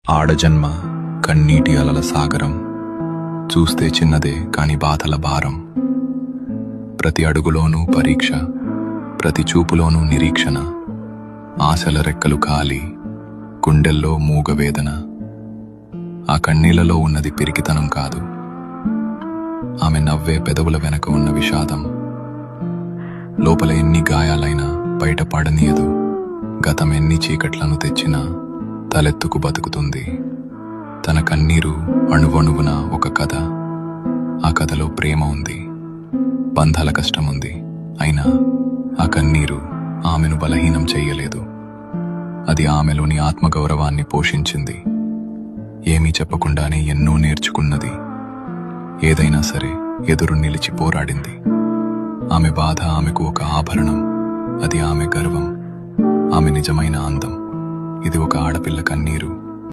ఆడజన్మ కన్నీటి అలల సాగరం, చూస్తే చిన్నదే కాని బాధల భారం. ప్రతి అడుగులోనూ పరీక్ష, ప్రతి చూపులోనూ నిరీక్షణ. ఆశల రెక్కలు ఖాళీ, గుండెల్లో మూగవేదన. ఆ కన్నీళ్లలో ఉన్నది పిరికితనం కాదు, ఆమె నవ్వే పెదవుల వెనక ఉన్న విషాదం. లోపల ఎన్ని గాయాలైనా బయట పడనీయదు, గతం ఎన్ని చీకట్లను తెచ్చినా తలెత్తుకు బతుకుతుంది. తన కన్నీరు అణువణువున ఒక కథ. ఆ కథలో ప్రేమ ఉంది, బంధాల కష్టముంది. అయినా ఆ కన్నీరు ఆమెను బలహీనం చెయ్యలేదు. అది ఆమెలోని ఆత్మగౌరవాన్ని పోషించింది. ఏమీ చెప్పకుండానే ఎన్నో నేర్చుకున్నది. ఏదైనా సరే ఎదురు నిలిచి పోరాడింది. ఆమె బాధ ఆమెకు ఒక ఆభరణం, అది ఆమె గర్వం, ఆమె నిజమైన అందం. ఇది ఒక ఆడపిల్ల కన్నీరు.